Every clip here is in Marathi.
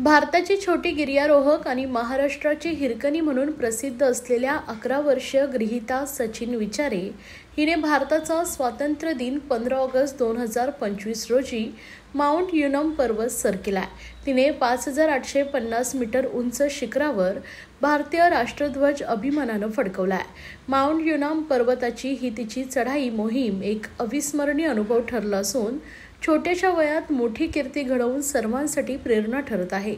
भारताची छोटी गिर्यारोहक आणि महाराष्ट्राची हिरकणी म्हणून प्रसिद्ध असलेल्या 11 वर्षीय गृहीता सचिन विचारे हिने भारताचा स्वातंत्र्य दिन 15 ऑगस्ट 2025 रोजी माउंट युनम पर्वत सर केलाय। तिने 5850 मीटर उंच शिखरावर भारतीय राष्ट्रध्वज अभिमानानं फडकवलाय। माउंट युनम पर्वताची ही तिची चढाई मोहीम एक अविस्मरणीय अनुभव ठरला असून छोट्याशा वयात मोठी कीर्ती घडवून सर्वांसाठी प्रेरणा ठरत आहे।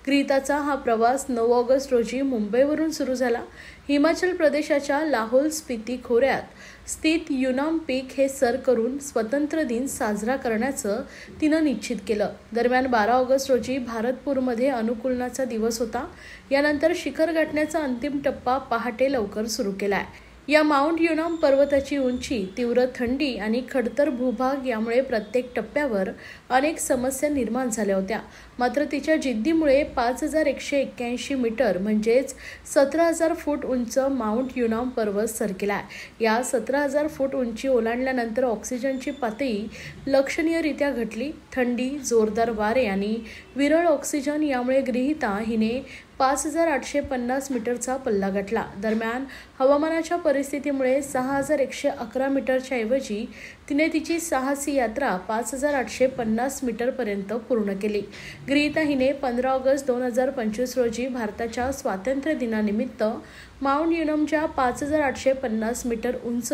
गृहीताचा हा प्रवास 9 ऑगस्ट रोजी मुंबईवरून सुरू झाला। हिमाचल प्रदेशाच्या लाहौल स्पिती खोऱ्यात स्थित युनम पीक हे सर करून स्वतंत्र दिन साजरा करण्याचं तिनं निश्चित केलं। दरम्यान 12 ऑगस्ट रोजी भारतपूरमध्ये अनुकूलनाचा दिवस होता। यानंतर शिखर गाठण्याचा अंतिम टप्पा पहाटे लवकर सुरू केलाय। या माउंट युनम पर्वताची उंची, तीव्र थंडी आणि खडतर भूभाग यामुळे प्रत्येक टप्प्यावर अनेक समस्या निर्माण झाल्या होत्या। मात्र तिच्या जिद्दीमुळे 5181 मीटर म्हणजेच 17000 फूट उंच माउंट युनम पर्वत सर केलाय। या 17000 फूट उंची ओलांडल्यानंतर ऑक्सिजनची पातळी लक्षणीयरित्या घटली। थंडी, जोरदार वारे आणि विरळ ऑक्सिजन यामुळे गृहीता हिने 5850 मीटरचा पल्ला गाठला। दरम्यान हवामानाच्या परिस्थितीमुळे 6111 मीटरच्या ऐवजी तिने तिची साहसी यात्रा 5850 मीटरपर्यंत पूर्ण केली। गृहीता हिने 15 ऑगस्ट 2025 रोजी भारताच्या स्वातंत्र्य दिनानिमित्त माउंट युनमच्या 5850 मीटर उंच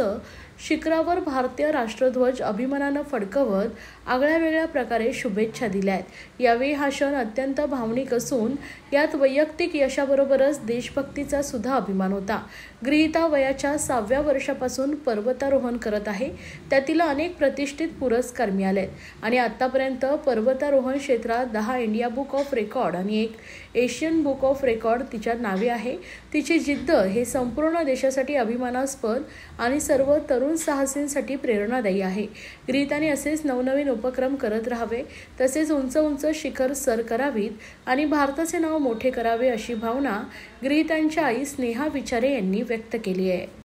शिखरावर भारतीय राष्ट्रध्वज अभिमानानं फडकवत आगळ्यावेगळ्या प्रकारे शुभेच्छा दिल्या आहेत। यावेळी हा क्षण अत्यंत भावनिक असून यात वैयक्तिक यशाबरोबरच देशभक्तीचा सुद्धा अभिमान होता। गृहीता वयाच्या 6व्या वर्षापासून पर्वतारोहण करत आहे। त्यातील अनेक प्रतिष्ठित पुरस्कार मिळालेत आणि आतापर्यंत पर्वतारोहण क्षेत्रात 10 इंडिया बुक ऑफ रेकॉर्ड आणि 1 एशियन बुक ऑफ रेकॉर्ड तिच्या नावे आहे। तिची जिद्द हे संपूर्ण देशासाठी अभिमानास्पद आणि सर्व तरुण साहसींसाठी प्रेरणादायी आहे। गृहीताने असेच नवनवीन उपक्रम करत राहावे, तसेच उंच उंच शिखर सर करावीत आणि भारताचे नाव मोठे करावे अशी भावना गृहीतांच्या आई स्नेहा विचारे यांनी व्यक्त केली आहे।